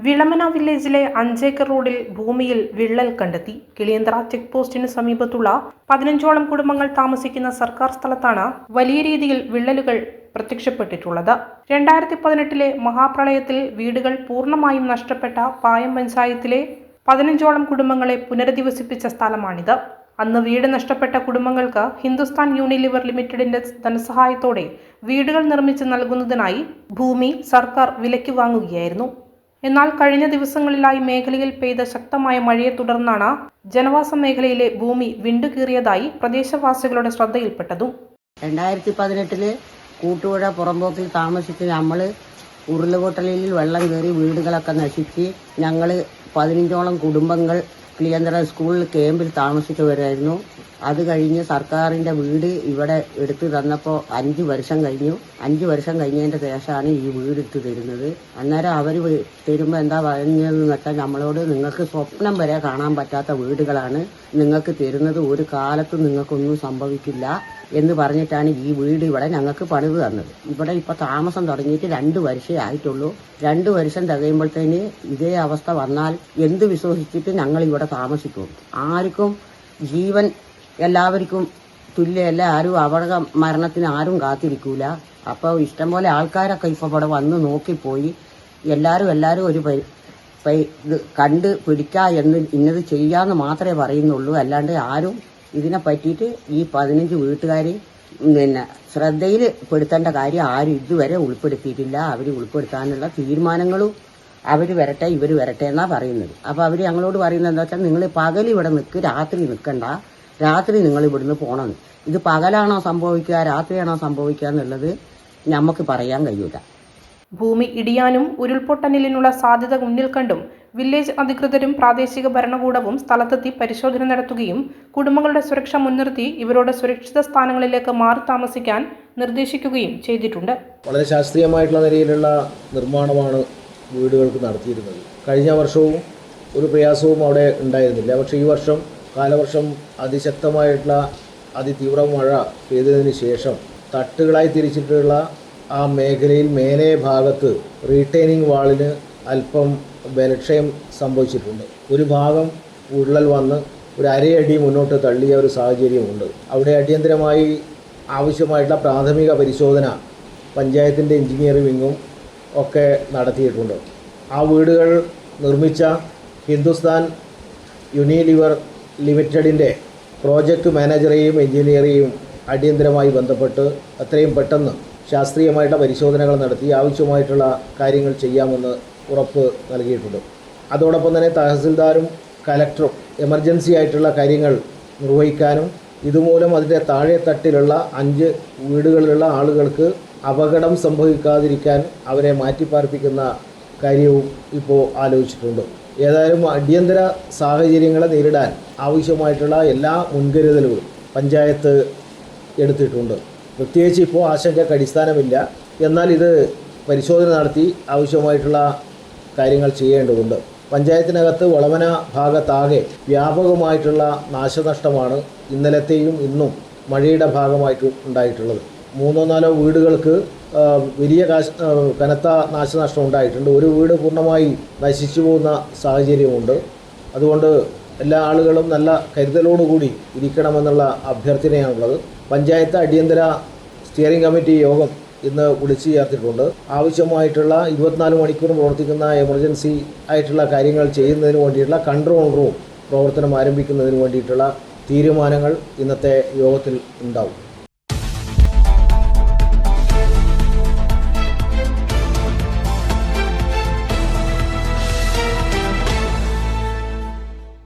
വിളമന വില്ലേജിലെ 5 ഏക്കർ റോഡിൽ ഭൂമിയിൽ വിള്ളൽ കണ്ടെത്തി. കിളിയന്തറ ചെക്ക് പോസ്റ്റിന് സമീപത്തുള്ള 15ഓളം കുടുംബങ്ങൾ താമസിക്കുന്ന സർക്കാർ സ്ഥലത്താണ് വലിയ രീതിയിൽ വിള്ളലുകൾ പ്രത്യക്ഷപ്പെട്ടിട്ടുള്ളത്. 2018 മഹാപ്രളയത്തിൽ വീടുകൾ പൂർണ്ണമായും നഷ്ടപ്പെട്ട പായം പഞ്ചായത്തിലെ 15ഓളം കുടുംബങ്ങളെ പുനരധിവസിപ്പിച്ച സ്ഥലമാണിത്. അന്ന് വീട് നഷ്ടപ്പെട്ട കുടുംബങ്ങൾക്ക് ഹിന്ദുസ്ഥാൻ യൂണിലിവർ ലിമിറ്റഡിന്റെ ധനസഹായത്തോടെ വീടുകൾ നിർമ്മിച്ച് നൽകുന്നതിനായി ഭൂമി സർക്കാർ വിലയ്ക്ക് വാങ്ങുകയായിരുന്നു. എന്നാൽ കഴിഞ്ഞ ദിവസങ്ങളിലായി മേഖലയിൽ പെയ്ത ശക്തമായ മഴയെ തുടർന്നാണ് ജനവാസ മേഖലയിലെ ഭൂമി വിണ്ടുകീറിയതായി പ്രദേശവാസികളുടെ ശ്രദ്ധയിൽപ്പെട്ടതും. 2018 കൂട്ടുപുഴ പുറമ്പോക്കിൽ താമസിച്ച് നമ്മൾ ഉരുളുപൊട്ടലിൽ വെള്ളം കയറി വീടുകളൊക്കെ നശിച്ച് ഞങ്ങൾ 15ഓളം കുടുംബങ്ങൾ കിളിയന്തറ സ്കൂളിൽ ക്യാമ്പിൽ താമസിച്ചവരായിരുന്നു. അത് കഴിഞ്ഞ് സർക്കാരിൻ്റെ വീട് ഇവിടെ എടുത്തു തന്നപ്പോൾ 5 വർഷം കഴിഞ്ഞു. 5 വർഷം കഴിഞ്ഞതിൻ്റെ ശേഷമാണ് ഈ വീട് എടുത്തു തരുന്നത്. അന്നേരം അവർ തരുമ്പോൾ എന്താ പറഞ്ഞതെന്ന് വെച്ചാൽ നമ്മളോട് നിങ്ങൾക്ക് സ്വപ്നം വരെ കാണാൻ പറ്റാത്ത വീടുകളാണ് നിങ്ങൾക്ക് തരുന്നത്, ഒരു കാലത്തും നിങ്ങൾക്കൊന്നും സംഭവിക്കില്ല എന്ന് പറഞ്ഞിട്ടാണ് ഈ വീട് ഇവിടെ ഞങ്ങൾക്ക് പണിത് തന്നത്. ഇവിടെ ഇപ്പോൾ താമസം തുടങ്ങിയിട്ട് 2 വർഷമേ ആയിട്ടുള്ളൂ. 2 വർഷം തികയുമ്പോഴത്തേന് ഇതേ അവസ്ഥ വന്നാൽ എന്ത് വിശ്വസിച്ചിട്ട് ഞങ്ങൾ ഇവിടെ താമസിക്കും? ആർക്കും ജീവൻ എല്ലാവർക്കും തുല്യമല്ല, ആരും അപകട മരണത്തിന് ആരും കാത്തിരിക്കൂല. അപ്പോൾ ഇഷ്ടംപോലെ ആൾക്കാരൊക്കെ ഇപ്പോൾ ഇവിടെ വന്ന് നോക്കിപ്പോയി. എല്ലാവരും ഒരു ഇത് കണ്ട് പിടിക്കുക എന്ന് ഇന്നത് ചെയ്യാമെന്ന് മാത്രമേ പറയുന്നുള്ളൂ. അല്ലാണ്ട് ആരും ഇതിനെ പറ്റിയിട്ട് ഈ 15 വീട്ടുകാർ ശ്രദ്ധയിൽ പെടുത്തേണ്ട കാര്യം ആരും ഇതുവരെ ഉൾപ്പെടുത്തിയിട്ടില്ല. അവർ ഉൾപ്പെടുത്താനുള്ള തീരുമാനങ്ങളും അവർ വരട്ടെ ഇവർ വരട്ടെ എന്നാണ് പറയുന്നത്. അപ്പോൾ അവർ ഞങ്ങളോട് പറയുന്നത് എന്താ വെച്ചാൽ നിങ്ങൾ പകൽ ഇവിടെ നിൽക്ക്, രാത്രി നിൽക്കണ്ട, രാത്രി നിങ്ങൾ ഇവിടുന്ന് പോകണം. ഇത് പകലാണോ സംഭവിക്കുക രാത്രിയാണോ സംഭവിക്കുക എന്നുള്ളത് നമുക്ക് പറയാൻ കഴിയില്ല. ഭൂമി ഇടിയാനും ഉരുൾപൊട്ടലിനുള്ള സാധ്യത മുന്നിൽ കണ്ടും വില്ലേജ് അധികൃതരും പ്രാദേശിക ഭരണകൂടവും സ്ഥലത്തെത്തി പരിശോധന നടത്തുകയും കുടുംബങ്ങളുടെ സുരക്ഷ മുൻനിർത്തി ഇവരോട് സുരക്ഷിത സ്ഥാനങ്ങളിലേക്ക് മാറി താമസിക്കാൻ നിർദ്ദേശിക്കുകയും ചെയ്തിട്ടുണ്ട്. വളരെ ശാസ്ത്രീയമായിട്ടുള്ള നിലയിലുള്ള നിർമ്മാണമാണ് വീടുകൾക്ക് നടത്തിയിരുന്നത്. കഴിഞ്ഞ വർഷവും ഒരു പ്രയാസവും അവിടെ ഉണ്ടായിരുന്നില്ല. പക്ഷേ ഈ വർഷം കാലവർഷം അതിശക്തമായിട്ടുള്ള അതിതീവ്ര മഴ പെയ്തതിന് ശേഷം തട്ടുകളായി തിരിച്ചിട്ടുള്ള ആ മേഖലയിൽ മേലെ ഭാഗത്ത് റീറ്റെയിനിങ് വാളിന് അല്പം ബലക്ഷയം സംഭവിച്ചിട്ടുണ്ട്. ഒരു ഭാഗം ഉരുളൽ വന്ന് ഒരു അരയടി മുന്നോട്ട് തള്ളിയ ഒരു സാഹചര്യമുണ്ട്. അവിടെ അടിയന്തരമായി ആവശ്യമായിട്ടുള്ള പ്രാഥമിക പരിശോധന പഞ്ചായത്തിൻ്റെ എഞ്ചിനീയറിംഗ് വിങ്ങും ഒക്കെ നടത്തിയിട്ടുണ്ട്. ആ വീടുകൾ നിർമ്മിച്ച ഹിന്ദുസ്ഥാൻ യൂണിലിവർ ലിമിറ്റഡിൻ്റെ പ്രോജക്റ്റ് മാനേജറെയും എഞ്ചിനീയറെയും അടിയന്തരമായി ബന്ധപ്പെട്ട് എത്രയും പെട്ടെന്ന് ശാസ്ത്രീയമായിട്ടുള്ള പരിശോധനകൾ നടത്തി ആവശ്യമായിട്ടുള്ള കാര്യങ്ങൾ ചെയ്യാമെന്ന് ഉറപ്പ് നൽകിയിട്ടുണ്ട്. അതോടൊപ്പം തന്നെ തഹസിൽദാരും കലക്ടറും എമർജൻസി ആയിട്ടുള്ള കാര്യങ്ങൾ നിർവഹിക്കാനും ഇതുമൂലം അതിൻ്റെ താഴെ തട്ടിലുള്ള 5 വീടുകളിലുള്ള ആളുകൾക്ക് അപകടം സംഭവിക്കാതിരിക്കാൻ അവരെ മാറ്റിപ്പാർപ്പിക്കുന്ന കാര്യവും ഇപ്പോൾ ആലോചിച്ചിട്ടുണ്ട്. ഏതായാലും അടിയന്തര സാഹചര്യങ്ങളെ നേരിടാൻ ആവശ്യമായിട്ടുള്ള എല്ലാ മുൻകരുതലുകളും പഞ്ചായത്ത് എടുത്തിട്ടുണ്ട്. പ്രത്യേകിച്ച് ഇപ്പോൾ ആശങ്കയ്ക്ക് അടിസ്ഥാനമില്ല. എന്നാൽ ഇത് പരിശോധന നടത്തി ആവശ്യമായിട്ടുള്ള കാര്യങ്ങൾ ചെയ്യേണ്ടതുണ്ട്. പഞ്ചായത്തിനകത്ത് വളമന ഭാഗത്താകെ വ്യാപകമായിട്ടുള്ള നാശനഷ്ടമാണ് ഇന്നലത്തെയും ഇന്നും മഴയുടെ ഭാഗമായിട്ട് ഉണ്ടായിട്ടുള്ളത്. 3-4 വീടുകൾക്ക് വലിയ കനത്ത നാശനഷ്ടം ഉണ്ടായിട്ടുണ്ട്. ഒരു വീട് പൂർണ്ണമായി നശിച്ചു പോകുന്ന സാഹചര്യമുണ്ട്. അതുകൊണ്ട് എല്ലാ ആളുകളും നല്ല കരുതലോടുകൂടി ഇരിക്കണമെന്നുള്ള അഭ്യർത്ഥനയാണുള്ളത്. പഞ്ചായത്ത് അടിയന്തര സ്റ്റിയറിംഗ് കമ്മിറ്റി യോഗം ഇന്ന് വിളിച്ചു ചേർത്തിട്ടുണ്ട്. ആവശ്യമായിട്ടുള്ള 24 മണിക്കൂറും പ്രവർത്തിക്കുന്ന എമർജൻസി ആയിട്ടുള്ള കാര്യങ്ങൾ ചെയ്യുന്നതിന് വേണ്ടിയിട്ടുള്ള കൺട്രോൾ റൂം പ്രവർത്തനം ആരംഭിക്കുന്നതിന് വേണ്ടിയിട്ടുള്ള തീരുമാനങ്ങൾ ഇന്നത്തെ യോഗത്തിൽ ഉണ്ടാവും.